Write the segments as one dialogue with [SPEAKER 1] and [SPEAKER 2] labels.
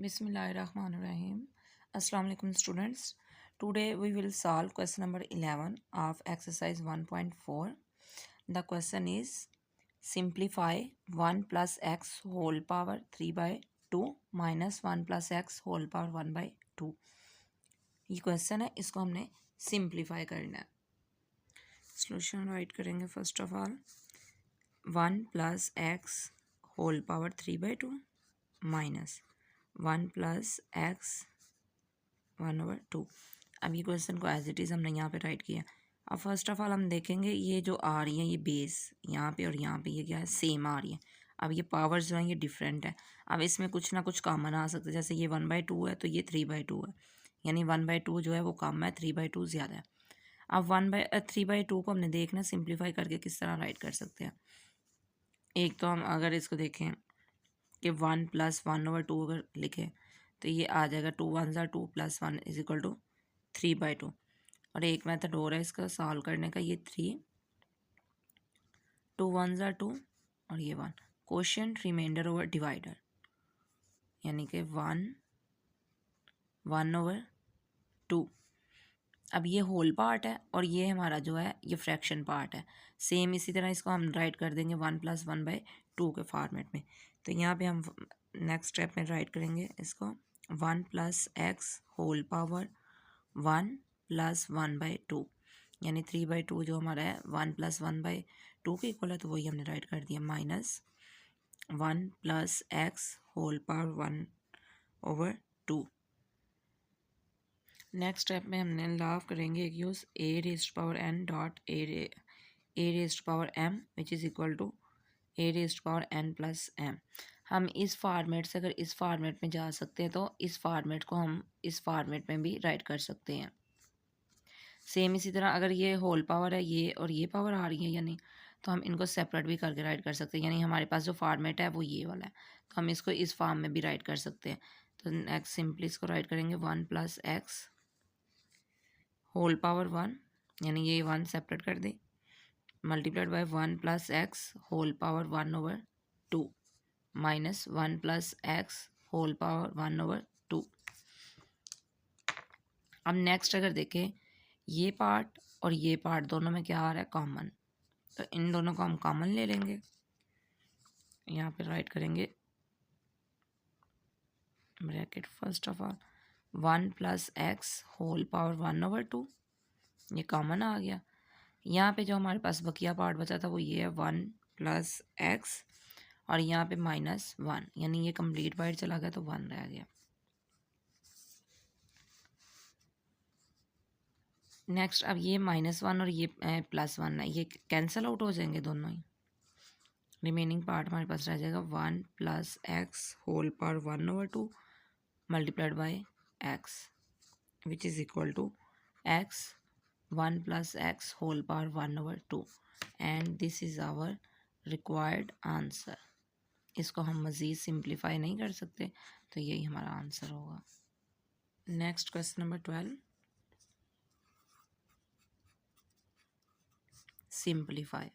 [SPEAKER 1] Bismillahirrahmanirrahim. Assalamu alaikum students. Today we will solve question number 11 of exercise 1.4. The question is simplify 1 plus x whole power 3 by 2 minus 1 plus x whole power 1 by 2. ये question है, इसको हमने simplify करना है. Solution write करेंगे. First of all 1 plus x whole power 3 by 2 minus 1 plus X 1/2. अब ये question को एज इट इज़ हमने यहाँ पे राइट किया. अब फर्स्ट ऑफ ऑल हम देखेंगे ये जो आ रही है ये बेस यहाँ पे और यहाँ पे ये क्या है, सेम आ रही है. अब ये पावर्स जो हैं ये डिफरेंट है. अब इसमें कुछ ना कुछ कॉमन आ सकता है. जैसे ये 1/2 है तो ये 3/2 है, यानी 1/2 जो है वो कम है, 3/2 ज़्यादा है. अब 3/2 को हमने देखना सिंप्लीफाई करके किस तरह राइट कर सकते हैं. एक तो हम अगर इसको देखें कि 1 प्लस 1/2 अगर लिखें तो ये आ जाएगा 2 1 2 प्लस 1 इज इक्वल टू 3/2. और एक मेथड हो रहा है इसका सॉल्व करने का, ये 3 2 1 2 और ये 1 क्वोशिएंट रिमाइंडर ओवर डिवाइडर, यानी कि 1 1/2. अब ये होल पार्ट है और ये हमारा जो है ये फ्रैक्शन पार्ट है. सेम इसी तरह इसको हम राइट कर देंगे 1 + 1/2 के फॉर्मेट में. तो यहाँ पे हम नेक्स्ट स्टेप में राइट करेंगे इसको 1 प्लस एक्स होल पावर 1 + 1/2, यानी 3/2 जो हमारा है 1 + 1/2 के इक्वल है, तो वही हमने राइट कर दिया. Minus 1 plus x whole power 1/2. Next step में हमने लॉ करेंगे एक use a⁻n dot a⁻m which is equal to a⁻n + m. हम इस फॉर्मेट से अगर इस फॉर्मेट में जा सकते हैं तो इस फॉर्मेट को हम इस फॉर्मेट में भी राइट कर सकते हैं. सेम इसी तरह अगर ये होल पावर है ये और ये पावर आ रही है यानी, तो हम इनको सेपरेट भी करके राइट कर सकते हैं. यानी हमारे पास जो फॉर्मेट है वो ये वाला है, तो हम इसको इस फॉर्म में भी राइट कर सकते हैं. तो नेक्स्ट सिंपली इसको राइट करेंगे 1 प्लस एक्स होल पावर 1, यानी ये 1 सेपरेट कर दे, multiplied by 1 plus x whole power 1/2 minus 1 plus x whole power 1/2. अब नेक्स्ट अगर देखें ये पार्ट और ये पार्ट दोनों में क्या आ रहा है, कॉमन. तो इन दोनों को हम कॉमन ले लेंगे. यहाँ पे राइट करेंगे bracket first of all 1 plus x whole power 1/2, ये कॉमन आ गया. यहाँ पे जो हमारे पास बकिया पार्ट बचा था वो ये है 1 प्लस एक्स और यहाँ पे -1, यानी ये कंप्लीट बाहर चला गया तो 1 रह गया. नेक्स्ट अब ये -1 और ये +1 है, ये कैंसिल आउट हो जाएंगे दोनों ही. रिमेनिंग पार्ट हमारे पास रह जाएगा 1 plus x whole power 1/2 multiplied by X which is equal to X 1 plus x whole power 1/2. And this is our required answer. इसको हम मज़ीद सिंप्लीफाई नहीं कर सकते, तो यही हमारा आंसर होगा. Next question number 12 simplify.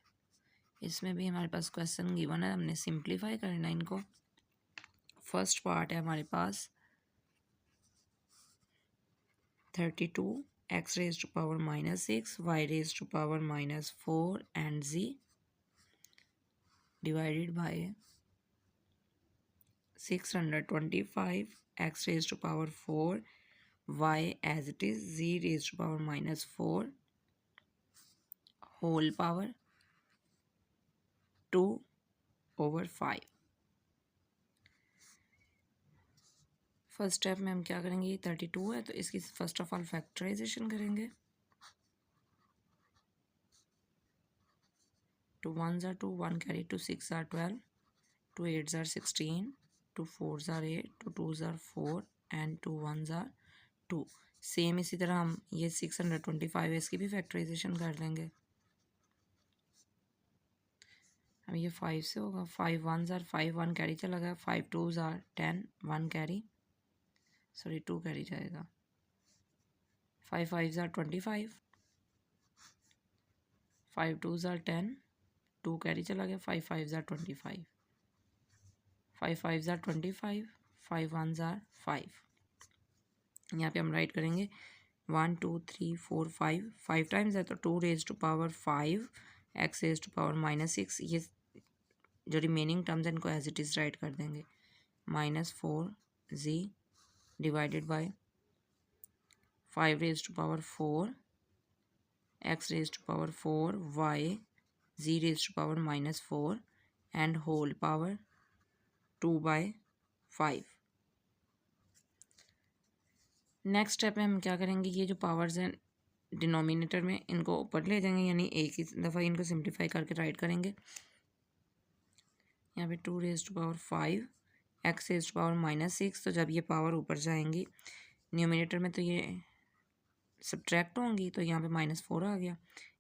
[SPEAKER 1] इसमें भी हमारे पास क्वेश्चन गिवन है, हमने सिंप्लीफाई करना है इनको. फर्स्ट पार्ट है हमारे पास 32 x⁻⁻6 y⁻⁻4 and z divided by 625 x⁻⁴ y as it is z⁻⁻4 whole power 2/5. First step में हम क्या करेंगे, ये 32 है तो इसकी फर्स्ट ऑफ ऑल फैक्टराइजेशन करेंगे. 2 1s are 2, 1 carry, 2 6 are 12, 2 8s are 16, 2 4s are 8, 2 2s are 4 and 2 1s are 2. Same इसी तरह हम ये 625 है इसकी भी फैक्टराइजेशन कर लेंगे. अब ये 5 से होगा. 5 1s are 5, 1 कैरी चला गया. 5 2s are 10, 1 कैरी 2 कैरी जाएगा. 5 5s are 25, 5 2s are 10, 2 carry चला गया. 5 5s are 25, 5 5s are 25, 5 1s are 5। यहाँ पे हम राइट करेंगे 1 2 3 4 5 टाइम्स है तो 2 raise to power 5 x raise to power -6। ये जो रिमेनिंग टर्म्स हैं इनको एज इट इज़ राइट कर देंगे -4z divided by 5 raise to power 4 x raise to power 4 y z raise to power -4 and whole power 2/5। Next step में हम क्या करेंगे, ये जो पावर्स हैं डिनोमिनेटर में इनको ऊपर ले जाएंगे, यानी एक ही दफ़ा इनको सिंप्लीफाई करके राइट करेंगे। यहाँ पे 2 raise to power 5 x raise to power -6, तो जब ये पावर ऊपर जाएंगी न्यूमिनेटर में तो ये सब्ट्रैक्ट होंगी, तो यहाँ पे -4 आ गया।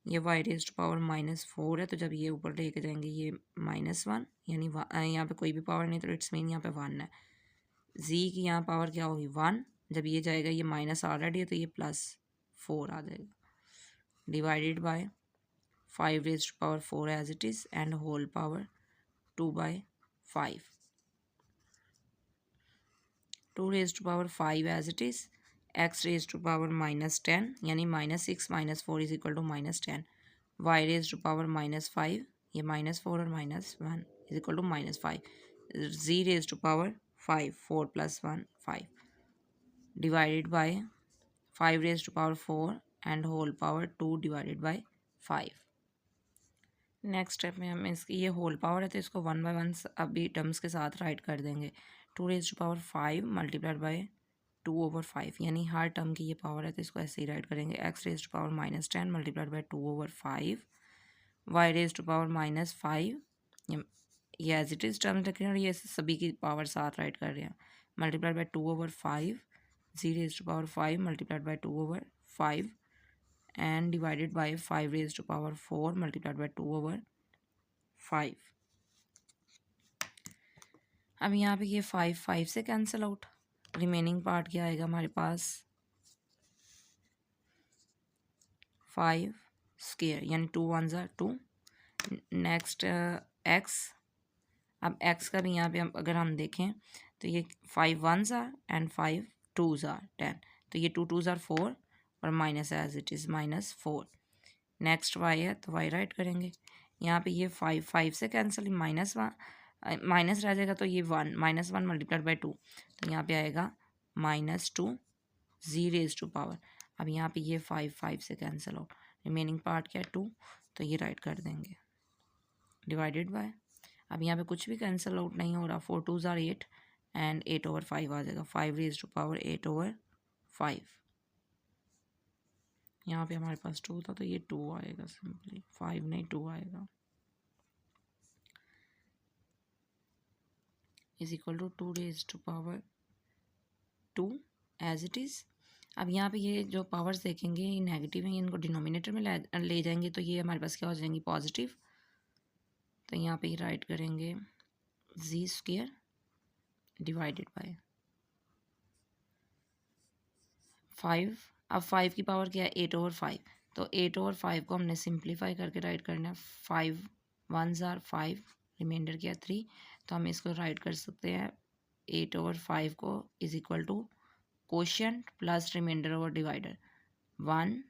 [SPEAKER 1] ये y रेज टू पावर -4 है, तो जब ये ऊपर लेके जाएंगे ये -1, यानी यहाँ पे कोई भी पावर नहीं तो इट्स मीन यहाँ पे 1 है। z की यहाँ पावर क्या होगी 1, जब ये जाएगा ये माइनस ऑलरेडी है तो ये +4 आ जाएगा divided by 5 raise to power 4 as it is and whole power 2/5। 2 raise to power 5 as it is x raise to power -10, यानी -6 -4 is equal to -10। y raise to power -5, ये -4 और -1 is equal to -5। z raise to power 5, 4 + 1 5 divided by 5 raise to power 4 and whole power 2 divided by 5। Next step में हम इसकी ये whole power है तो इसको 1/1 अभी टर्म्स के साथ राइट कर देंगे। 2 raise to power 5 multiplied by 2/5, यानी हर टर्म की ये पावर है तो इसको ऐसे ही राइट करेंगे। x raise to power -10 multiplied by 2/5, y raise to power -5, ये एज इट इज़ टर्म्स रख रहे हैं और ये सभी की पावर साथ राइट कर रहे हैं, multiplied by 2/5 z raise to power 5 multiplied by 2/5 and divided by 5 raise to power 4 multiplied by 2/5। अब यहाँ पे ये 5 से कैंसिल आउट, रिमेनिंग पार्ट क्या आएगा हमारे पास 5 स्क्वायर, यानी 2 1s are 2। नेक्स्ट x, अब x का भी यहाँ पे अगर हम देखें तो ये 5 1s are and 5 2s are 10, तो ये 2 2s are 4 और minus as it is -4। Next y है तो y राइट करेंगे। यहाँ पे ये 5 से कैंसिल, माइनस रह जाएगा तो ये 1 -1 मल्टीप्लाइड बाय 2, तो यहाँ पे आएगा -2 z रेज टू पावर। अब यहाँ पे ये 5 से कैंसिल आउट, रिमेनिंग पार्ट क्या है 2, तो ये राइट कर देंगे डिवाइडेड बाय, अब यहाँ पे कुछ भी कैंसिल आउट नहीं हो रहा, 4 2s are 8 एंड 8/5 आ जाएगा, 5 रेज टू पावर 8/5। यहाँ पे हमारे पास 2 था तो ये 2 आएगा, सिंपली 5 नहीं 2 आएगा, is equal to 2 raise to power 2 as it is. अब यहाँ पे ये जो पावर्स देखेंगे ये नेगेटिव है, इनको डिनोमिनेटर में ले जाएंगे तो ये हमारे पास क्या हो जाएंगी पॉजिटिव, तो यहाँ पे राइट करेंगे z स्क्वायर डिवाइडेड बाय 5। अब 5 की पावर क्या है 8/5, तो 8/5 को हमने सिंप्लीफाई करके राइट करना है। 5 1s are 5, रिमाइंडर क्या 3, तो हम इसको राइट कर सकते हैं 8/5 को is equal to quotient plus remainder over divider 1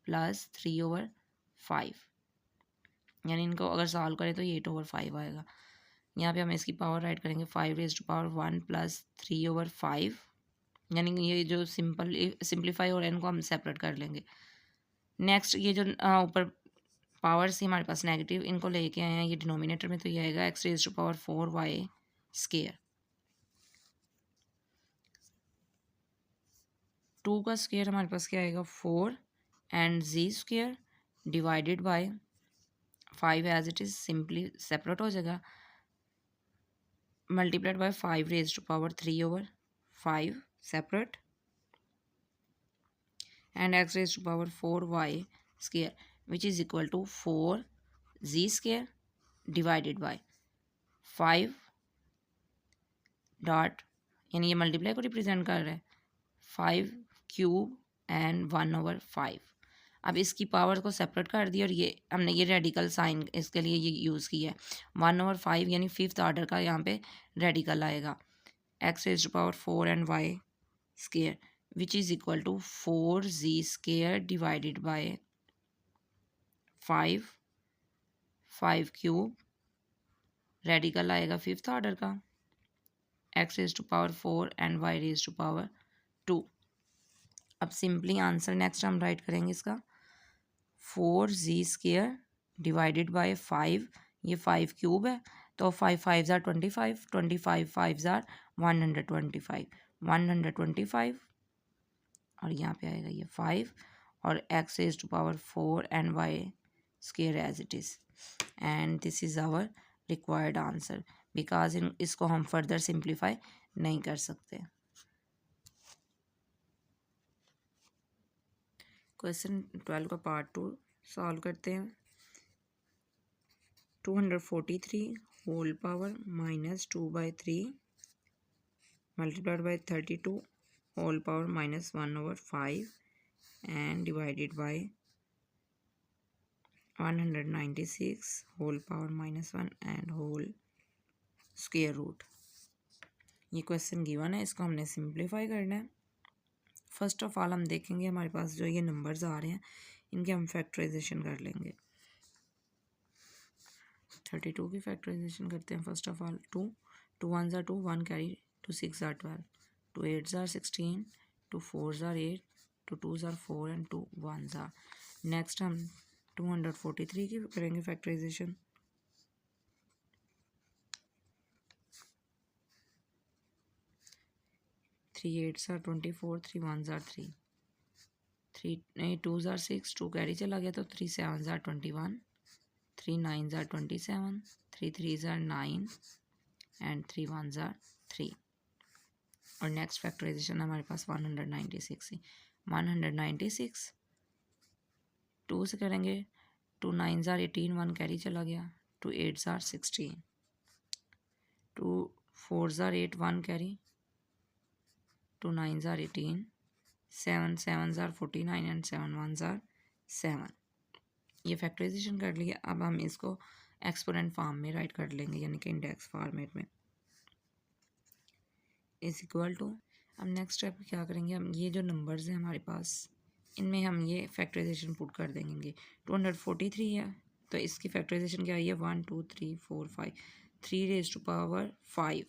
[SPEAKER 1] + 3/5, यानी इनको अगर सॉल्व करें तो ये 8/5 आएगा। यहाँ पे हम इसकी पावर राइट करेंगे 5 रेज टू पावर 1 + 3/5, यानी ये जो सिंप्लीफाई हो रहा है इनको हम सेपरेट कर लेंगे। नेक्स्ट ये जो ऊपर पावर्स हमारे पास नेगेटिव, इनको लेके आए हैं ये डिनोमिनेटर में, तो ये आएगा x raise to power 4 y square. 2 का स्क्वायर हमारे पास क्या आएगा 4 and z square divided by 5 as it is simply separate हो जाएगा, multiplied by 5 raise to power 3/5 separate and x raise to power 4 y square which is equal to 4 z square divided by 5 dot, यानी ये multiply को represent कर रहा है 5 cube and 1/5। अब इसकी पावर को सेपरेट कर दिया और ये हमने ये रेडिकल साइन इसके लिए ये यूज़ किया है 1/5, यानी 5th ऑर्डर का यहाँ पे रेडिकल आएगा। x raised to power 4 and y square, which is equal to 4z square divided by 5 cube, radical आएगा फिफ्थ ऑर्डर का, x raised to power 4 and y raised to power 2. अब simply answer next हम right करेंगे इसका 4z square divided by 5, ये 5 cube है तो 5 5 ज़ार 25, 25 5 ज़ार 125, 125 और यहाँ पे आएगा ये 5 और x raised to power 4 and y square as it is, and this is our required answer because इसको हम फर्दर सिंप्लीफाई नहीं कर सकते. क्वेश्चन 12 का पार्ट 2 सॉल्व करते हैं. 243 whole power minus 2/3 multiplied by 32 whole power minus 1/5 and divided by 196 whole power minus 1 and whole square root. ये question given है, इसको हमने सिंप्लीफाई करना है. फर्स्ट ऑफ ऑल हम देखेंगे हमारे पास जो ये नंबर्स आ रहे हैं इनके हम फैक्टराइजेशन कर लेंगे. 32 की फैक्टराइजेशन करते हैं. फर्स्ट ऑफ ऑल 2 1 ज़ार 2, 1 कैरी, 2 6 ज़ार 12, 2 8 ज़ार 16, 2 4 ज़ार 8, 2 2 ज़ार 4 एंड 2 1 ज़ार. नेक्स्ट हम 243 की करेंगे फैक्टराइजेशन. 3 8 ज़ार 24, 3 1 ज़ार 3, 2 ज़ार 6, 2 कैरी चला गया तो 3 7 ज़ार 21, 3 9 ज़ार 27, 3 3 ज़ार 9 एंड 3 1 ज़ार 3. और नेक्स्ट फैक्टराइजेशन हमारे पास 196 है. 196 2 से करेंगे. 2 9 ज़ार 18, 1 कैरी चला गया. 2 8 ज़ार 16, 2 4 ज़ार 8, 1 कैरी, 2 9 ज़ार 18, 7 7 ज़ार 49 एंड 7 1 ज़ार 7. ये फैक्टराइजेशन कर लिया. अब हम इसको एक्सपोनेंट फॉर्म में राइट कर लेंगे यानी कि इंडेक्स फॉर्मेट में. इज इक्वल टू, अब नेक्स्ट स्टेप क्या करेंगे, हम ये जो नंबर्स हैं हमारे पास इनमें हम ये फैक्टराइजेशन पुट कर देंगे. 243 है तो इसकी फैक्टराइजेशन क्या है 1 2 3 4 5, 3 raise to power 5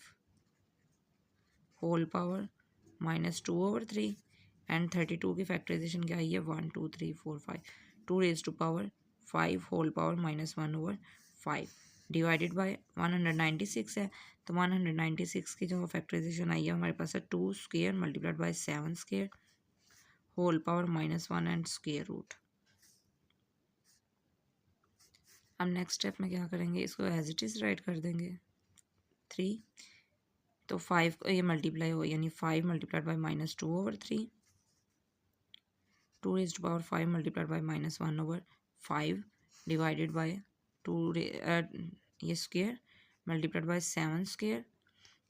[SPEAKER 1] whole power minus 2/3 and 32 की फैक्टराइजेशन क्या है 1 2 3 4 5, 2 raise to power 5 whole power minus 1/5 divided by 196 है तो 196 की जो फैक्टराइजेशन आई है हमारे पास है 2 square multiplied by 7 square whole power minus 1 and square root. अब नेक्स्ट स्टेप में क्या करेंगे, इसको एज इट इज़ राइट कर देंगे. 3 तो 5 को ये मल्टीप्लाई हो यानी 5 multiplied by minus 2/3, 2 raise to power 5 multiplied by minus 1/5 divided by 2 ये square multiplied by 7 square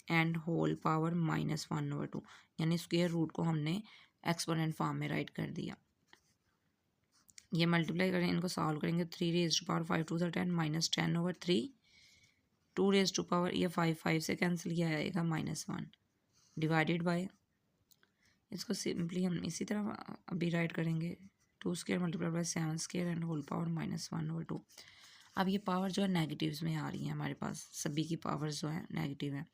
[SPEAKER 1] and whole power minus 1/2 यानी स्क्वायर रूट को हमने एक्सपोनेंट फॉर्म में राइट कर दिया. ये मल्टीप्लाई करें, इनको सॉल्व करेंगे. 3 raise to power 5 2 10 minus 10/3, 2 raise to power ये 5 5 से कैंसिल किया जाएगा माइनस 1 डिवाइडेड बाय, इसको सिंपली हम इसी तरह अभी राइट करेंगे. 2 square multiplied by 7 square and whole power minus 1/2. अब ये पावर जो है नेगेटिव्स में आ रही है हमारे पास, सभी की पावर्स जो है नेगेटिव है.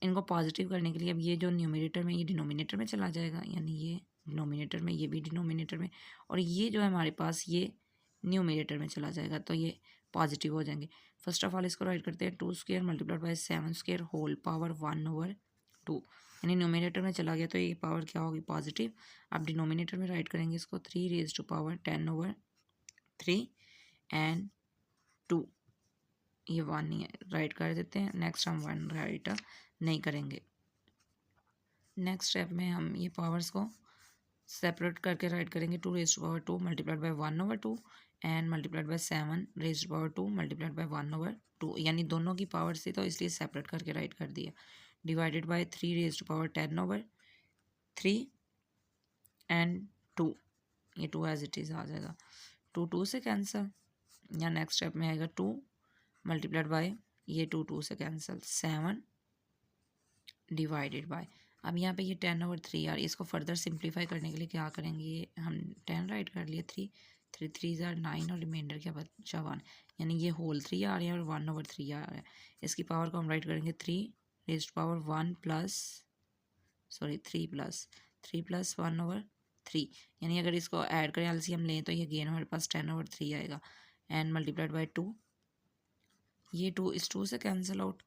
[SPEAKER 1] इनको पॉजिटिव करने के लिए अब ये जो न्यूमरेटर में ये डिनोमिनेटर में चला जाएगा यानी ये डिनोमिनेटर में, ये भी डिनोमिनेटर में, और ये जो है हमारे पास ये न्यूमरेटर में चला जाएगा तो ये पॉजिटिव हो जाएंगे. फर्स्ट ऑफ ऑल इसको राइट करते हैं 2 square multiplied by 7 square whole power 1/2 यानी न्यूमरेटर में चला गया तो ये पावर क्या होगी पॉजिटिव. अब डिनोमिनेटर में राइट करेंगे इसको 3 रेज टू पावर 10/3 एंड 2, ये 1 नहीं है राइट कर देते हैं. नेक्स्ट हम 1 राइट नहीं करेंगे. नेक्स्ट स्टेप में हम ये पावर्स को सेपरेट करके राइट करेंगे. 2 raise to power 2 multiplied by 1/2 and multiplied by 7 raise to power 2 multiplied by 1/2 यानी दोनों की पावर्स थी तो इसलिए सेपरेट करके राइट कर दिया. Divided by 3 raise to power 10/3 and 2, ये 2 एज इट इज़ आ जाएगा. 2 2 से कैंसिल या नेक्स्ट स्टेप में आएगा 2 मल्टीप्लाइड बाय ये 2 2 से कैंसिल 7 डिवाइडेड बाय, अब यहाँ पे ये 10/3 यार, इसको फर्दर सिंप्लीफाई करने के लिए क्या करेंगे, ये हम 10 राइट कर लिए, 3 3 9 और रिमाइंडर क्या बचा 1, यानी ये होल 3 आ रहे हैं और 1/3 आ रहा है। इसकी पावर को हम राइट करेंगे 3 प्लस 1/3, यानी अगर इसको ऐड करें एलसीएम लें तो ये गेन हमारे पास 10/3 आएगा, एंड मल्टीप्लाइड बाय 2, ये 2 इस 2 से कैंसिल आउट।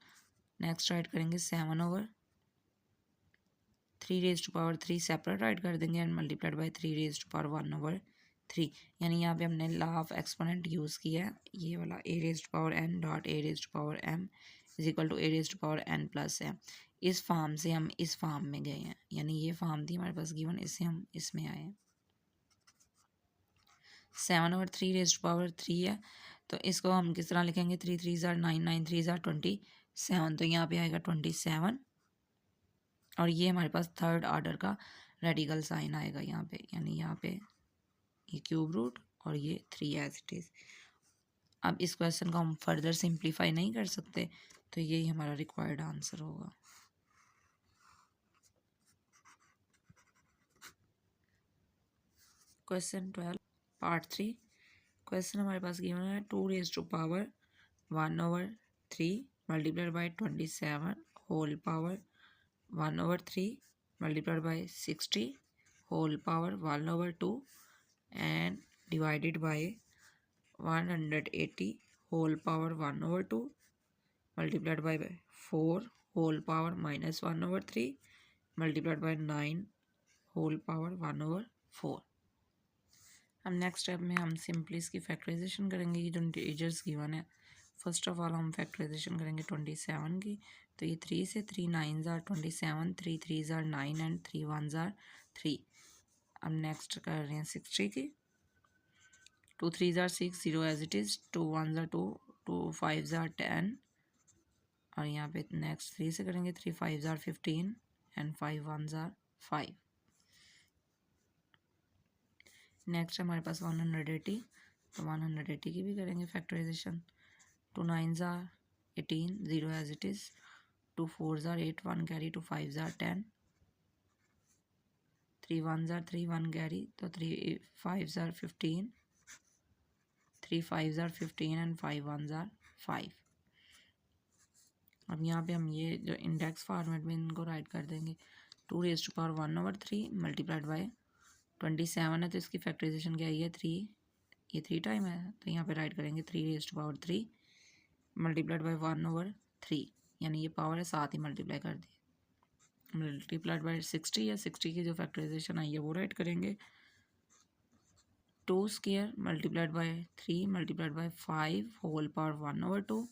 [SPEAKER 1] नेक्स्ट राइट करेंगे 7/3 सेपरेट राइट कर देंगे, एंड मल्टीप्लाइड बाय 3 1/3, यानी यहाँ पे हमने लॉ ऑफ एक्सपोनेंट यूज़ किया है, ये वाला a⁻n dot a⁻m is equal to a⁻n+m। इस फॉर्म से हम इस फॉर्म में गए हैं, यानी ये फॉर्म थी हमारे पास गिवन, इससे हम इसमें आए हैं। 7/3 है, तो इसको हम किस तरह लिखेंगे, 3 3 ज़ार 9 9 3 ज़ार 27, तो यहाँ पे आएगा 27, और ये हमारे पास थर्ड ऑर्डर का रेडिकल साइन आएगा यहाँ पे, यानी यहाँ पे ये क्यूब रूट और ये 3 एज इट इज़। अब इस क्वेश्चन को हम फर्दर सिंप्लीफाई नहीं कर सकते, तो यही हमारा रिक्वायर्ड आंसर होगा। क्वेश्चन 12 पार्ट 3, क्वेश्चन हमारे पास गिवन है 2⁻1/3 multiplied by 27 whole power 1/3 multiplied by 60 whole power 1/2 and divided by 180 whole power 1/2 multiplied by 4 whole power -1/3 multiplied by 9 whole power 1/4। हम नेक्स्ट स्टेप में हम सिंपली इसकी फैक्टराइजेशन करेंगे, ये जो इंटीजर्स गिवन है। फर्स्ट ऑफ ऑल हम फैक्टराइजेशन करेंगे 27 की, तो ये 3 से 3 9 ज़ार 27, 3 3 ज़ार 9 एंड 3 1 ज़ार 3। अब नेक्स्ट कर रहे हैं 60 की, 2 3 ज़ार 6 0 एज इट इज़, 2 1 ज़ार 2, 2 5 ज़ार 10, और यहाँ पे नेक्स्ट 3 से करेंगे, 3 5 ज़ार 15 एंड 5 1 ज़ार 5। नेक्स्ट हमारे पास 180, तो 180 की भी करेंगे फैक्टराइजेशन। 2 9 ज़ार 18 0 एज इट इज़, 2 4 ज़ार 8 1 कैरी, 2 5 ज़ार 10, 3 1 ज़ार 3 1 कैरी, तो 3 5 ज़ार 15, 3 5 ज़ार 15 एंड 5 1 ज़ार 5। अब यहाँ पे हम ये जो इंडेक्स फॉर्मेट में इनको राइट कर देंगे, 2⁻1/3 मल्टीप्लाइड बाय 27 है, तो इसकी फैक्टराइजेशन क्या है, ये 3, ये 3 टाइम है, तो यहाँ पे राइट करेंगे 3⁻3 मल्टीप्लाइड बाय 1/3, यानी ये पावर है 7 ही मल्टीप्लाई कर दी, मल्टीप्लाइड बाय 60 है, 60 की जो फैक्टराइजेशन आई है वो राइट करेंगे, 2 square multiplied by 3 multiplied by 5 whole power 1/2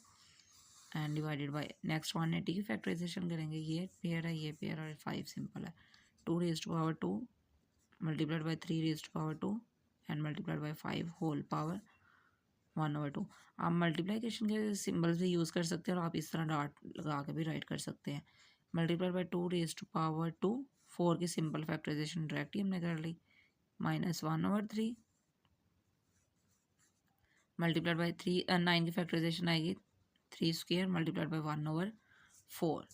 [SPEAKER 1] and divided by next 180 की फैक्टराइजेशन करेंगे, ये पेयर है, ये पेयर और 5 सिंपल है, 2⁻2 multiplied by 3⁻2 and multiplied by 5 whole power 1/2। आप मल्टीप्लिकेशन के सिंबल भी यूज़ कर सकते हैं और आप इस तरह डॉट लगा के भी राइट कर सकते हैं। मल्टीप्लाइड बाय 2⁻2, 4 की सिंपल फैक्टराइजेशन डायरेक्ट ही हमने कर ली, -1/3 मल्टीप्लाइड बाय 9 की फैक्टराइजेशन आएगी 3 स्क्वायर मल्टीप्लाइड बाय 1/4।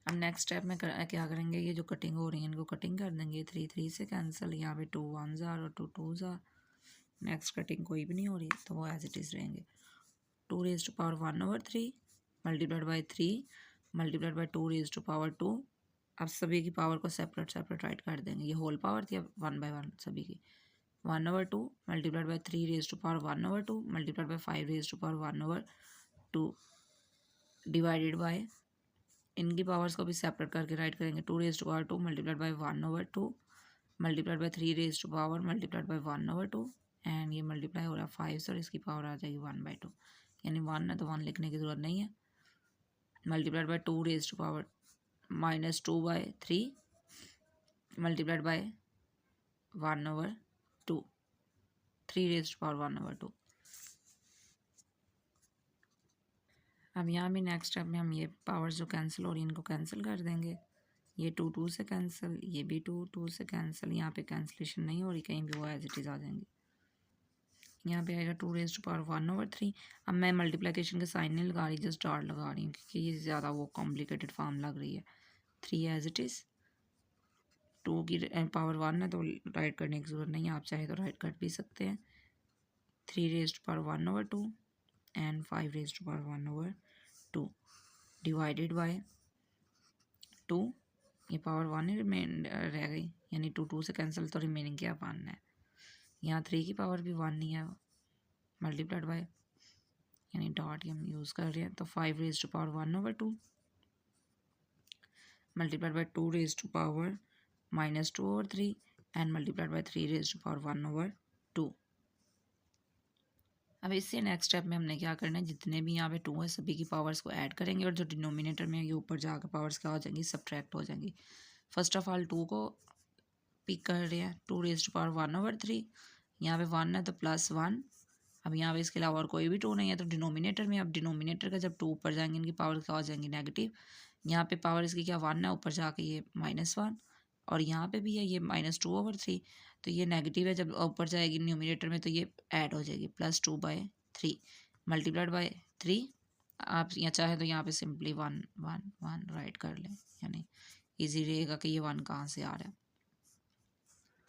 [SPEAKER 1] अब नेक्स्ट स्टेप में क्या करेंगे, ये जो कटिंग हो रही है इनको कटिंग कर देंगे, 3 3 से कैंसिल, यहाँ पे 2 1 ज़ार और 2 2 ज़ार, नेक्स्ट कटिंग कोई भी नहीं हो रही तो वो एज इट इज़ रहेंगे, 2⁻1/3 मल्टीप्लाइड बाय 3 मल्टीप्लाइड बाय 2⁻2। अब सभी की पावर को सेपरेट सेपरेट राइट कर देंगे, ये होल पावर थी, अब 1 बाय 1 सभी की, 1/2 multiplied bye 3⁻1/2 multiplied by 5⁻1/2 divided by, इनकी पावर्स को भी सेपरेट करके राइट करेंगे, 2⁻2 multiplied by 1/2 multiplied by 3 multiplied by 1/2 and ये मल्टीप्लाई हो रहा है 5 से और इसकी पावर आ जाएगी 1/2, यानी 1 है तो 1 लिखने की ज़रूरत नहीं है, मल्टीप्लाइड बाय 2⁻2 मल्टीप्लाइड बाय 1/2 3⁻1/2। अब यहाँ भी नेक्स्ट स्टेप में हम ये पावर्स जो कैंसिल हो रही है इनको कैंसिल कर देंगे, ये 2 2 से कैंसिल, ये भी 2 2 से कैंसिल, यहाँ पे कैंसिलेशन नहीं हो रही, कहीं भी वो एज इट इज़ आ जाएंगे, यहाँ पे आएगा 2⁻1/3। अब मैं मल्टीप्लिकेशन के साइन नहीं लगा रही, जस्ट डॉट लगा रही हूँ क्योंकि ये ज़्यादा वो कॉम्प्लिकेटेड फॉर्म लग रही है। 3 एज इट इज़, 2 की पावर 1 है तो राइट करने की ज़रूरत नहीं है, आप चाहे तो राइट कर भी सकते हैं। 3⁻1/2 एंड 5⁻1/2 डिवाइडेड बाय 2, ये पावर 1 ही रिमेन रह गई, यानी 2 से कैंसिल, तो रिमेनिंग क्या 1 है। यहाँ 3 की पावर भी 1 नहीं है, मल्टीप्लाइड बाय, यानी डॉट हम यूज़ कर रहे हैं, तो 5⁻1/2 multiplied by 2⁻2/-2/3 and multiplied bye 3⁻1/2। अब इससे नेक्स्ट स्टेप में हमने क्या करना है, जितने भी यहाँ पे 2 है सभी की पावर्स को ऐड करेंगे और जो डिनोमिनेटर में ये ऊपर जाकर पावर्स क्या हो जाएंगी, सब्ट्रैक्ट हो जाएंगी। फर्स्ट ऑफ ऑल 2 को पिक कर रहे हैं, 2⁻1/3, यहाँ पे 1 है तो +1। अब यहाँ पे इसके अलावा और कोई भी 2 नहीं है तो डिनोमिनेटर में, अब डिनोमिनेटर का जब 2 ऊपर जाएंगे इनकी पावर क्या हो जाएंगी, नेगेटिव। यहाँ पे पावर इसकी क्या 1 है, ऊपर जाके ये -1, और यहाँ पे भी है ये -2/3, तो ये नेगेटिव है, जब ऊपर जाएगी न्यूमिनेटर में तो ये ऐड हो जाएगी, +2/3 मल्टीप्लाइड बाय 3। आप यहाँ चाहे तो यहाँ पे सिंपली 1 1 1 राइट कर लें, यानी ईजी रहेगा कि ये 1 कहाँ से आ रहा है।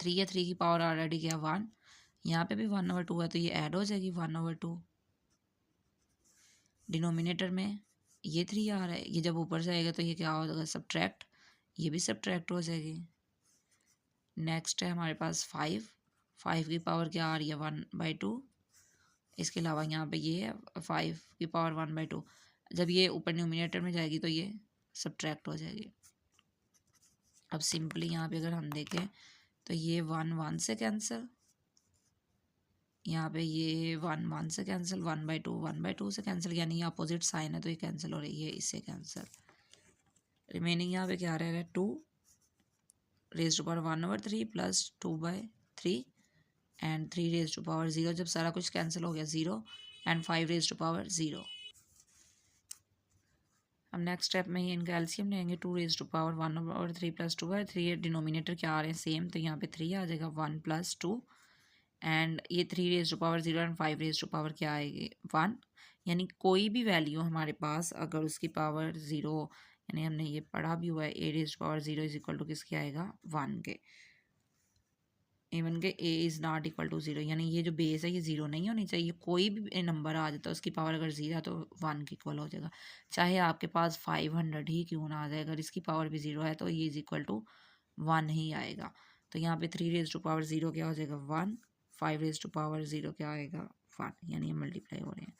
[SPEAKER 1] 3 है, 3 की पावर ऑलरेडी क्या 1, यहाँ पे भी 1/2 है तो ये ऐड हो जाएगी 1/2। डिनोमिनेटर में ये 3 आ रहा है, ये जब ऊपर जाएगा तो ये क्या हो जाएगा, सब्ट्रैक्ट, ये भी सब्ट्रैक्ट हो जाएगी। नेक्स्ट है हमारे पास 5 की पावर क्या आ रही है 1/2, इसके अलावा यहाँ पे ये है 5 की पावर 1/2, जब ये ऊपर न्यूमिनेटर में जाएगी तो ये सब्ट्रैक्ट हो जाएगी। अब सिंपली यहाँ पे अगर हम देखें तो ये 1 1 से कैंसिल, यहाँ पे ये 1 1 से कैंसिल, 1/2 से कैंसिल, यानी ये अपोजिट साइन है तो ये कैंसिल हो रही है, इससे कैंसिल। रिमेनिंग यहाँ पे क्या रह रहा है, 2⁻1/3 + 2/3 एंड 3⁻0, जब सारा कुछ कैंसिल हो गया 0 एंड 5⁻0। अब नेक्स्ट स्टेप में ये इनका एलसीएम लेंगे, 2⁻1/3 + 2/3, डिनोमिनेटर क्या आ रहे हैं सेम, तो यहाँ पे 3 आ जाएगा, 1 + 2 एंड ये 3⁻0 एंड 5 क्या आएगी 1, यानी कोई भी वैल्यू हमारे पास अगर उसकी पावर 0, यानी हमने ये पढ़ा भी हुआ है, a⁻0 = किसके आएगा 1 के, इवन के a is not equal to 0, यानी ये जो बेस है ये 0 नहीं होनी चाहिए, कोई भी नंबर आ जाता है उसकी पावर अगर 0 है तो 1 के इक्वल हो जाएगा, चाहे आपके पास 500 ही क्यों ना आ जाए, अगर इसकी पावर भी 0 है तो ये इज इक्वल टू 1 ही आएगा। तो यहाँ पे 3⁻0 क्या हो जाएगा 1, 5⁻0 क्या आएगा 1, यानी ये मल्टीप्लाई हो रहे हैं।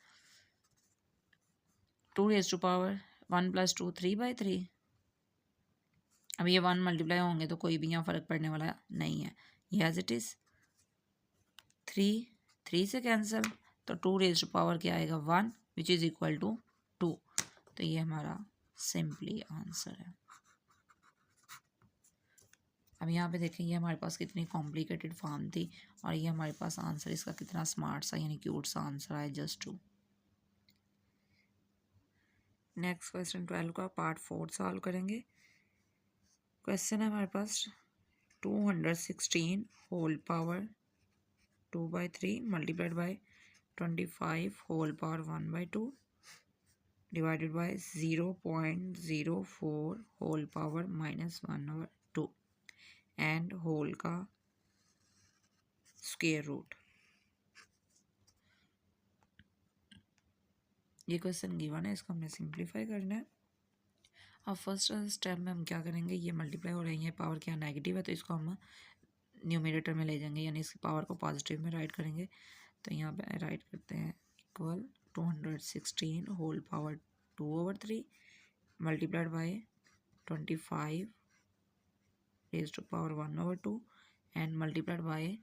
[SPEAKER 1] 2⁻1 + 2 3/3, अब ये 1 मल्टीप्लाई होंगे तो कोई भी यहाँ फ़र्क पड़ने वाला नहीं है, ये एज इट इज़। 3 से कैंसिल, तो 2 क्या आएगा 1 विच इज़ इक्वल टू 2, तो ये हमारा सिंपली आंसर है। अब यहाँ पे देखें ये हमारे पास कितनी कॉम्प्लिकेटेड फॉर्म थी और ये हमारे पास आंसर इसका कितना स्मार्ट सा यानी क्यूट सा आंसर आया, जस्ट 2। नेक्स्ट क्वेश्चन 12 का पार्ट 4 सॉल्व करेंगे। क्वेश्चन है हमारे पास 216 whole power 2/3 multiplied by 25 whole power 1/2 divided by 0.04 whole power -1/2 and whole का स्क्वायर रूट। ये क्वेश्चन गिवन है, इसको हमने सिंप्लीफाई करना है। अब फर्स्ट स्टेप में हम क्या करेंगे, ये मल्टीप्लाई हो रही है, पावर क्या नेगेटिव है तो इसको हम न्यूमरेटर में ले जाएंगे, यानी इसकी पावर को पॉजिटिव में राइट करेंगे। तो यहाँ पे राइट करते हैं equal 216 whole power 2/3 multiplied by 25 raise to power 1/2 and multiplied by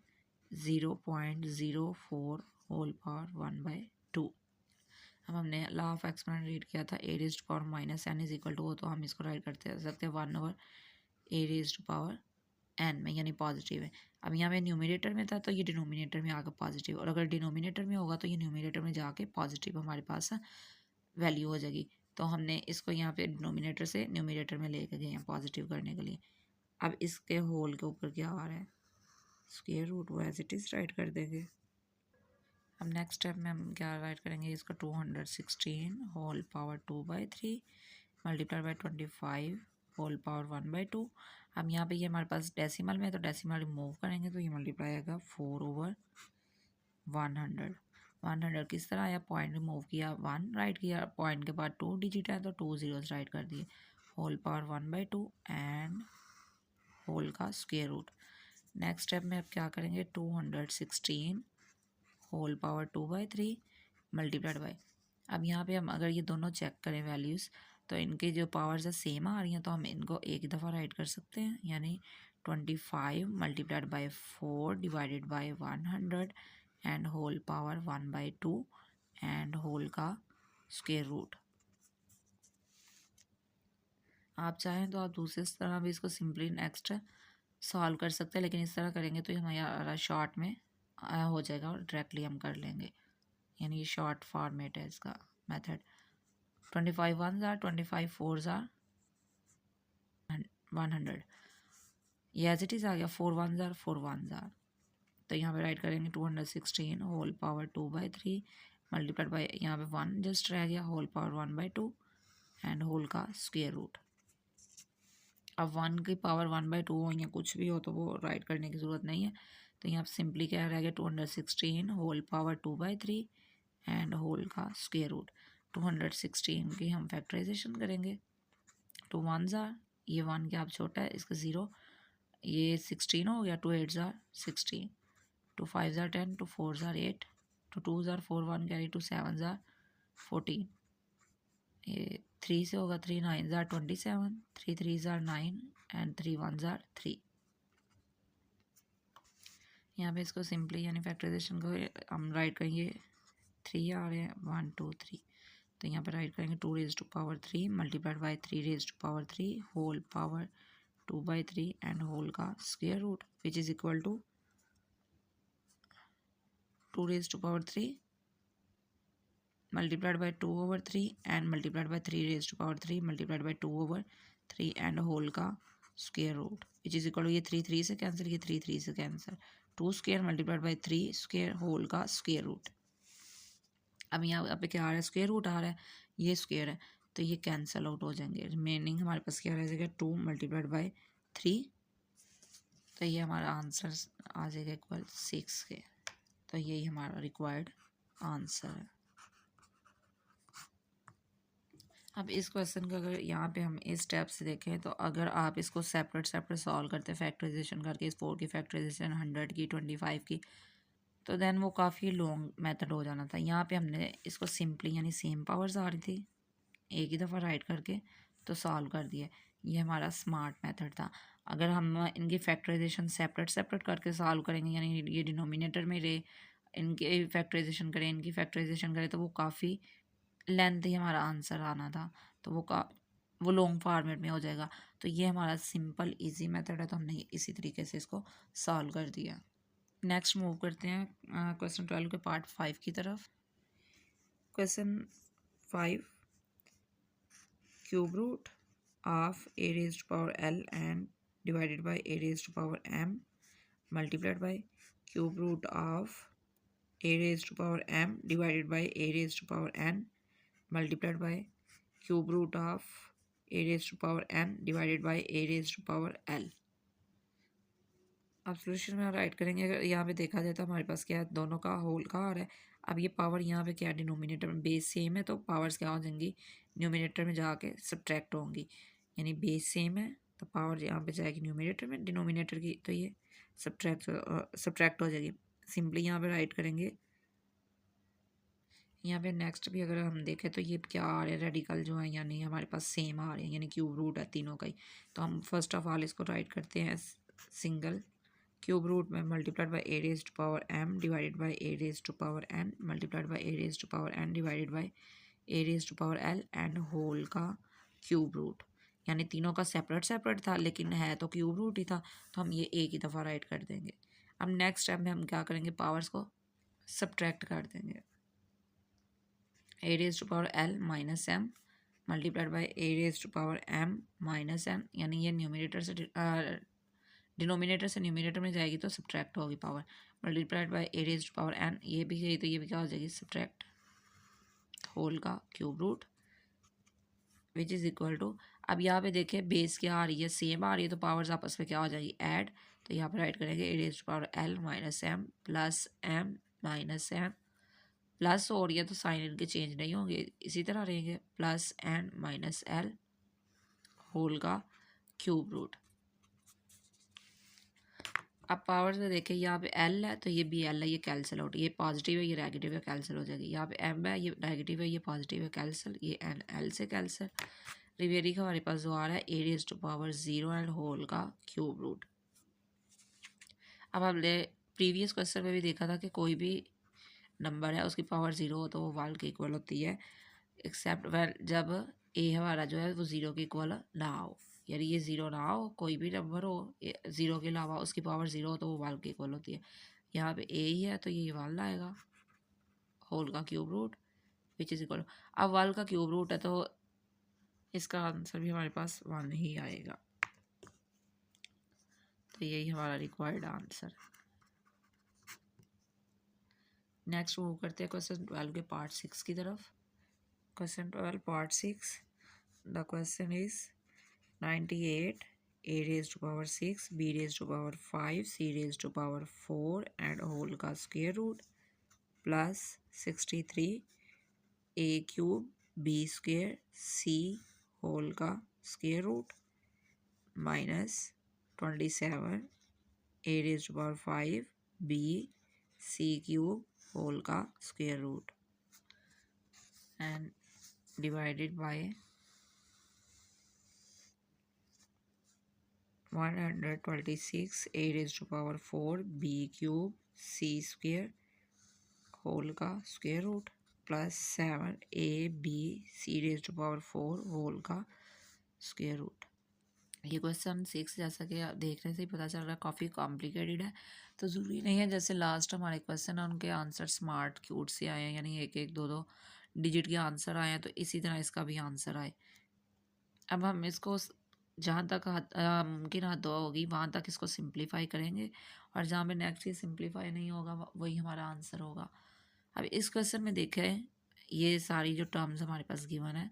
[SPEAKER 1] 0.04 whole power 1/2। अब हमने लॉ ऑफ एक्सपोनेंट रीड किया था, a raise to power -n is equal to हो, तो हम इसको राइट करते सकते हैं 1/a rays to power n में, यानी पॉजिटिव है। अब यहाँ पे न्यूमरेटर में था तो ये डिनोमिनेटर में आकर पॉजिटिव, और अगर डिनोमिनेटर में होगा तो ये न्यूमरेटर में जाके पॉजिटिव हमारे पास वैल्यू हो जाएगी। तो हमने इसको यहाँ पे डिनोमिनेटर से न्यूमरेटर में लेके गए हैं पॉजिटिव करने के लिए। अब इसके होल के ऊपर क्या आ रहा है, स्क्वायर रूट, वो एज इट इज़ राइट कर देंगे। अब नेक्स्ट स्टेप में हम क्या राइट करेंगे, इसको 216 whole power 2/3 multiply by 25 whole power 1/2। अब यहाँ पे ये हमारे पास डेसिमल में, तो डेसिमल रिमूव करेंगे तो ये मल्टीप्लाई आएगा 4/100। 100 किस तरह आया, पॉइंट रिमूव किया, 1 राइट किया, पॉइंट के बाद 2 डिजिट है तो 2 जीरोस राइट कर दिए, होल पावर 1/2 एंड होल का स्क्वायर रूट। नेक्स्ट स्टेप में अब क्या करेंगे, 216 होल पावर 2/3 मल्टीप्लाइड बाई, अब यहाँ पे हम अगर ये दोनों चेक करें वैल्यूज़ तो इनके जो पावर्स है सेम आ रही हैं, तो हम इनको एक दफ़ा राइट कर सकते हैं, यानी 25 multiplied by 4 divided by 100 and whole power 1/2 and whole का स्क्वायर रूट। आप चाहें तो आप दूसरी तरह भी इसको सिंपली नेक्स्ट सॉल्व कर सकते हैं, लेकिन इस तरह करेंगे तो हमारा शॉर्ट में हो जाएगा और डायरेक्टली हम कर लेंगे, यानी ये शॉर्ट फॉर्मेट है इसका method. 25 1s are 25 4s are 100, ये एज इट इज़ आ गया, 4 1s are 4 1s are, तो यहाँ पे राइट करेंगे 216 होल पावर 2/3 मल्टीप्लाइड बाई, यहाँ पे 1 जस्ट रह गया, होल पावर 1/2 एंड होल का स्क्वायर रूट। अब 1 की पावर 1/2 हो या कुछ भी हो तो वो राइट करने की ज़रूरत नहीं है, तो यहाँ सिंपली क्या रह गया, 216 होल पावर 2/3 एंड होल का स्क्वायर रूट। 216 की हम फैक्टराइजेशन करेंगे, 2 1s are, ये 1 क्या अब छोटा है इसका 0, ये 16 हो गया, 2 8s are 16, 2 5s are 10, 2 4s are 8, 2 2s are 4, 1 carry, 2 7s are 14, ये 3 से होगा, 3 9s are 27, 3 3s are 9 and 3 1s are 3। यहाँ पे इसको सिंपली यानी फैक्टराइजेशन को हम राइट करेंगे, 3 आ रहे हैं, 1 2 3, तो यहाँ पे राइट करेंगे 2 raise to power 3 multiplied by 3 raise to power 3 whole power 2/3 and whole का square root, which is equal to 2 raise to power 3 multiplied by 2/3 and multiplied by 3 raise to power 3 multiplied by 2/3 and whole का square root, which is equal to, ये 3 3 से cancel, ये 3 3 से cancel, 2 square multiplied by 3 square whole का square root. अब यहाँ पे क्या आ रहा है, स्क्वायर रूट आ रहा है, ये स्क्वायर है तो ये कैंसिल आउट हो जाएंगे, रिमेनिंग हमारे पास क्या रह जाएगा, 2 मल्टीप्लाइड बाई 3, तो ये हमारा आंसर आ जाएगा इक्वल 6 के, तो यही हमारा रिक्वायर्ड आंसर है। अब इस क्वेश्चन का अगर यहाँ पे हम इस स्टेप से देखें तो अगर आप इसको सेपरेट सेपरेट सॉल्व करते फैक्टराइजेशन करके, इस 4 की फैक्टराइजेशन 100 की 25 की, तो देन वो काफ़ी लॉन्ग मेथड हो जाना था। यहाँ पे हमने इसको सिंपली यानी सेम पावर्स आ रही थी, एक ही दफ़ा राइट करके तो सॉल्व कर दिया, ये हमारा स्मार्ट मेथड था। अगर हम इनकी फैक्टराइजेशन सेपरेट सेपरेट करके सॉल्व करेंगे, यानी ये डिनोमिनेटर में रहे, इनके फैक्टराइजेशन करें, इनकी फैक्टराइजेशन करें, तो वो काफ़ी लेंथी हमारा आंसर आना था, तो वो लॉन्ग फॉर्मेट में हो जाएगा। तो ये हमारा सिंपल इजी मेथड है, तो हमने इसी तरीके से इसको सॉल्व कर दिया। नेक्स्ट मूव करते हैं क्वेश्चन 12 के पार्ट 5 की तरफ। Question 5, cube root of a raised to power l and divided by a raised to power m multiplied by cube root of a raised to power m divided by a raised to power n multiplied by cube root of a raised to power n divided by a raised to power l। अब solution में right करेंगे, अगर यहाँ पे देखा जाए तो हमारे पास क्या है, दोनों का होल का आ रहा है। अब ये पावर यहाँ पे क्या है, डिनोमिनेटर में बेस सेम है तो पावर्स क्या हो जाएंगी, न्यूमिनेटर में जाके सब्ट्रैक्ट होंगी, यानी बेस सेम है तो पावर यहाँ पे जाएगी न्यूमिनेटर में, डिनोमिनेटर की, तो ये सब्ट्रैक्ट हो जाएगी। सिंपली यहाँ पे राइट करेंगे। यहाँ पे नेक्स्ट भी अगर हम देखें तो ये क्या आ रहा है, रेडिकल जो है यानी हमारे पास सेम आ रहे हैं, यानी क्यूब रूट है तीनों का ही। तो हम फर्स्ट ऑफ ऑल इसको राइट करते हैं सिंगल क्यूब रूट में multiplied by A raise to power m divided by A raise to power n multiplied by A raise to power n divided by A raise to power l and whole का cube root, यानी तीनों का separate separate था लेकिन है तो cube root ही था, तो हम ये एक ही दफ़ा राइट कर देंगे। अब नेक्स्ट स्टेप में हम क्या करेंगे, पावर्स को सब्ट्रैक्ट कर देंगे। A raise to power l minus m multiplied by A raise to power m minus n, यानी ये न्यूमिनेटर से डिनोमिनेटर से न्यूमिनेटर में जाएगी तो सब्ट्रैक्ट होगी power, multiplied by A raise to power N, ये भी गई तो ये भी क्या हो जाएगी सब्ट्रैक्ट होल का cube root which is equal to, अब यहाँ पे देखें बेस क्या आ रही है, सेम आ रही है, तो पावर्स आपस में क्या हो जाएगी ऐड, तो यहाँ पर राइट करेंगे a raise to power l minus m plus m minus m, plus हो रही है तो साइन इनके चेंज नहीं होंगे, इसी तरह रहेंगे plus N minus L whole का क्यूब रूट। अब पावर से देखें यहाँ पे एल है तो ये भी एल है, ये कैंसिल आउट, ये पॉजिटिव है ये नेगेटिव है कैंसिल हो जाएगी, यहाँ पे एम है ये नेगेटिव है ये पॉजिटिव है कैंसिल, ये एन एल से कैंसिल, रिमेनिंग का हमारे पास जो आ रहा है a raise to power 0 and whole का क्यूब रूट। अब हमने प्रीवियस क्वेश्चन में भी देखा था कि कोई भी नंबर है उसकी पावर 0 हो तो वो 1 के इक्वल होती है, एक्सेप्ट वेल जब ए हमारा जो है वो 0 के इक्वल ना हो, यानी ये 0 ना हो, कोई भी नंबर हो 0 के अलावा उसकी पावर 0 हो तो वो 1 के इक्वल होती है। यहाँ पे ए ही है तो ये 1 आएगा होल का cube root which is equal, अब 1 का क्यूब रूट है तो इसका आंसर भी हमारे पास 1 ही आएगा, तो यही हमारा रिक्वायर्ड आंसर। नेक्स्ट मूव करते हैं क्वेश्चन 12 के पार्ट 6 की तरफ। Question 12 part 6, the question is 98 a raised to power 6 b raised to power 5 c raised to power 4 and whole का square root plus 63 a cube b square c whole का square root minus 27 a raised to power 5 b c cube whole का square root and divided by 126 a raised to power 4 b cube c square whole का square root plus 7 a b c raised to power 4 whole का square root। ये question 6 जैसा कि देखने से ही पता चल रहा है काफ़ी कॉम्प्लिकेटेड है, तो ज़रूरी नहीं है जैसे लास्ट हमारे क्वेश्चन है उनके आंसर स्मार्ट क्यूट से आए हैं, यानी एक एक दो दो डिजिट के आंसर आए हैं, तो इसी तरह इसका भी आंसर आए। अब हम इसको जहाँ तक मुमकिन हद होगी वहाँ तक इसको सिंप्लीफाई करेंगे, और जहाँ पे नेक्स्ट ये सिंप्लीफाई नहीं होगा वही हमारा आंसर होगा। अब इस क्वेश्चन में देखें ये सारी जो टर्म्स हमारे पास गिवन है,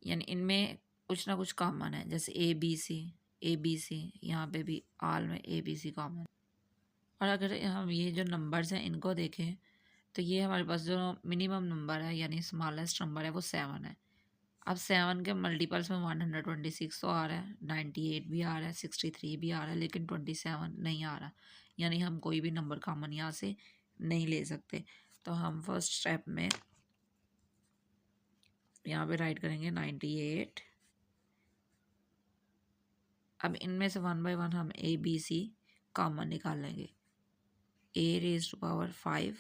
[SPEAKER 1] यानी इनमें कुछ ना कुछ कॉमन है, जैसे ए बी सी, यहाँ पे भी आल में ए बी सी कॉमन। और अगर हम ये जो नंबर्स हैं इनको देखें तो ये हमारे पास जो मिनिमम नंबर है यानी स्मॉलेस्ट नंबर है वो 7 है। अब 7 के मल्टीपल्स में 126 तो आ रहा है, 98 भी आ रहा है, 63 भी आ रहा है, लेकिन 27 नहीं आ रहा, यानी हम कोई भी नंबर कॉमन यहाँ से नहीं ले सकते। तो हम फर्स्ट स्टेप में यहाँ पे राइट करेंगे 98। अब इनमें से 1 बाय 1 हम ए बी सी कॉमन निकाल लेंगे, ए रेज़ टू पावर 5,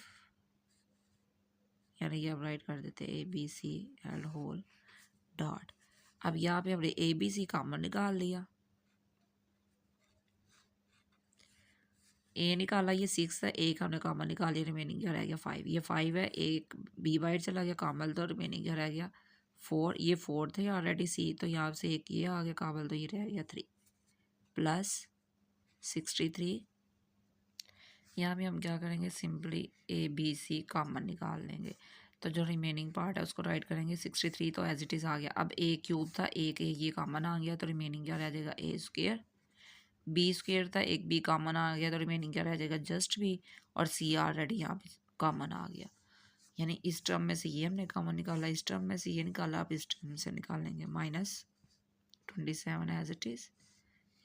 [SPEAKER 1] यानी कि अब राइट कर देते हैं A B C and whole dot. अब यहाँ पे हमने ए बी सी कॉमन निकाल लिया, ए निकाला, ये 6 है, एक हमने कॉमन निकाल लिया, रिमेनिंग क्या रह गया 5, ये 5 है, एक बी बाइट चला गया कॉमन, तो रिमेनिंग क्या रह गया 4, ये 4 थे ऑलरेडी सी, तो यहाँ से एक ये आ गया कॉमन, तो ये रह गया 3 प्लस 63। यहाँ भी हम क्या करेंगे simply A B C common निकाल लेंगे, तो जो रिमेनिंग पार्ट है उसको राइट करेंगे 63 तो एज इट इज़ आ गया। अब ए क्यूब था, एक ये कॉमन आ गया तो रिमेनिंग क्या रह जाएगा ए स्क्वेयर, बी स्क्वेयर था, एक बी कॉमन आ गया तो रिमेनिंग क्या रह जाएगा जस्ट बी, और सी ऑलरेडी यहाँ पे कॉमन आ गया, यानी इस टर्म में से ये हमने कॉमन निकाला, इस टर्म में से ये निकाला, आप इस टर्म से निकालेंगे माइनस 27 एज इट इज़,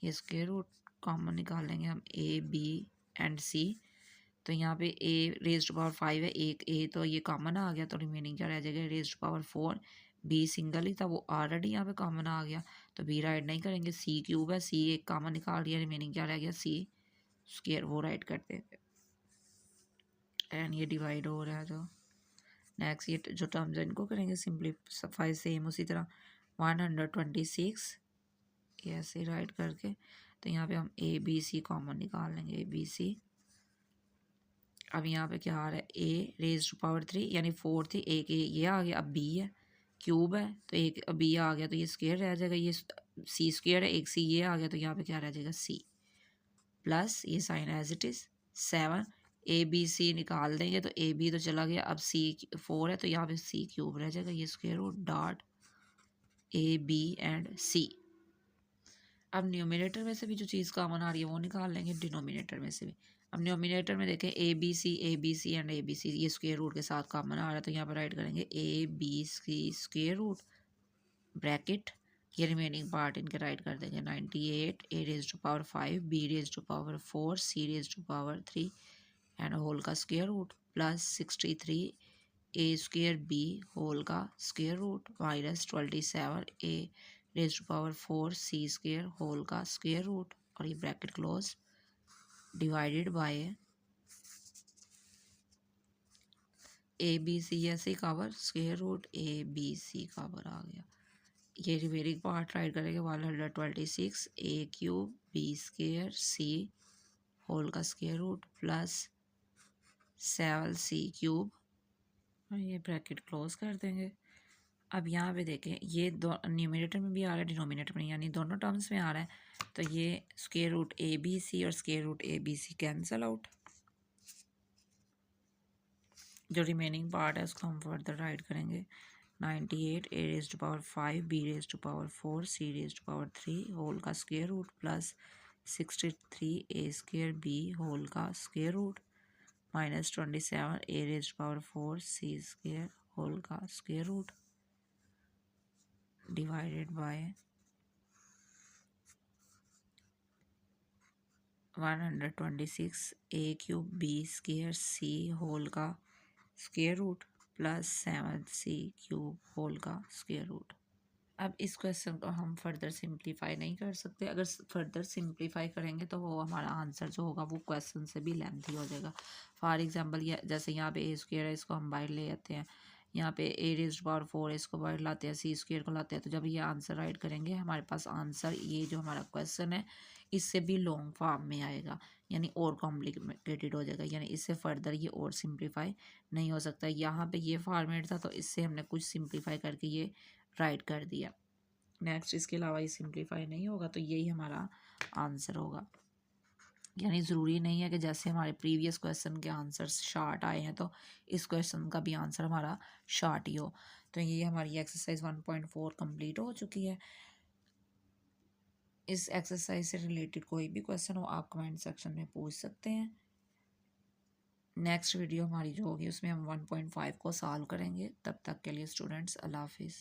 [SPEAKER 1] ये स्क्वेयर रूट कॉमन निकाल लेंगे हम ए बी एंड सी, तो यहाँ पे ए रेज़ टू पावर 5 है, एक ए तो ये कॉमन आ गया, तो रिमेनिंग क्या रह जाएगा raise to power 4, b single ही था वो ऑलरेडी यहाँ पे कॉमन आ गया, तो बी राइट नहीं करेंगे, सी क्यूब है, सी एक कॉमन निकाल दिया, रिमेनिंग क्या रह गया सी स्क्वायर, वो राइट करते हैं एंड ये डिवाइड हो रहा है। जो नेक्स्ट ये जो टर्म्स है इनको करेंगे सिंप्लीफाई सेम उसी तरह 126 ये ऐसे राइट करके, तो यहाँ पे हम ए बी सी कॉमन निकाल लेंगे, ए बी सी। अब यहाँ पे क्या आ रहा है ए रेज़ टू पावर 3, यानी 4 थी, एक ये आ गया, अब बी है क्यूब है तो एक बी आ गया तो ये स्क्वायर रह जाएगा, ये सी स्क्वायर है, एक सी ये आ गया तो यहाँ पे क्या रह जाएगा सी, प्लस ये sign as it is 7 A B C निकाल देंगे तो ए बी तो चला गया, अब सी 4 है तो यहाँ पे सी क्यूब रह जाएगा, ये square root dot a b and c. अब न्यूमिनेटर में से भी जो चीज़ कॉमन आ रही है वो निकाल लेंगे डिनोमिनेटर में से भी। अब न्यूमिनेटर में देखें A B C and A B C ये स्क्वायर रूट के साथ कॉमन आ रहा है तो यहाँ पर राइट करेंगे a B c square root bracket, ये रिमेनिंग पार्ट इनके राइट कर देंगे 98 a raise to power 5 b raise to power 4 c raise to power 3 and whole का square root plus 63 a square b whole का square root minus 27 a raise to power 4 c square whole का square root और ये bracket close divided by a B c ऐसे cover square root a B c cover आ गया। ये remaining part write करेंगे 126 a cube b square c whole का square root plus 7 c cube और ये ब्रैकेट क्लोज कर देंगे। अब यहाँ पे देखें ये दो न्यूमिनेटर में भी आ रहा है डिनोमिनेटर में, यानी दोनों टर्म्स में आ रहा है तो ये square root a B c और square root a B c cancel out. जो रिमेनिंग पार्ट है उसको हम फर्दर राइट करेंगे 98 a raise to power 5 b raise to power 4 c raise to power 3 whole का square root plus 63 a square b whole का square root minus 27 a raise to power 4 c square whole का square root divided bye 126 a cube b square c whole का square root plus 7 c cube whole का square root. अब इस question को हम further simplify नहीं कर सकते, अगर फर्दर सिंप्लीफाई करेंगे तो वो हमारा आंसर जो होगा वो क्वेश्चन से भी लेंथी हो जाएगा। फॉर एग्जांपल जैसे यहाँ पे ए स्क्वायर है इसको हम बाहर ले आते हैं, यहाँ पे ए रेज़ टू पावर 4 इसको बाहर लाते हैं, सी स्क्वायर को लाते हैं, तो जब ये आंसर राइट करेंगे हमारे पास आंसर ये जो हमारा क्वेश्चन है इससे भी लॉन्ग फॉर्म में आएगा, यानी और कॉम्प्लिकेटेड हो जाएगा, यानी इससे फर्दर ये और सिंप्लीफाई नहीं हो सकता। यहाँ पे ये फॉर्मेट था तो इससे हमने कुछ सिंप्लीफाई करके ये राइट कर दिया। नेक्स्ट इसके अलावा ये सिंप्लीफाई नहीं होगा तो यही हमारा आंसर होगा। यानी ज़रूरी नहीं है कि जैसे हमारे प्रीवियस क्वेश्चन के आंसर्स शॉर्ट आए हैं तो इस क्वेश्चन का भी आंसर हमारा शॉर्ट ही हो। तो ये हमारी एक्सरसाइज 1.4 कंप्लीट हो चुकी है। इस एक्सरसाइज से रिलेटेड कोई भी क्वेश्चन हो आप कमेंट सेक्शन में पूछ सकते हैं। नेक्स्ट वीडियो हमारी जो होगी उसमें हम 1.5 को सॉल्व करेंगे। तब तक के लिए स्टूडेंट्स अल्लाह हाफिज़।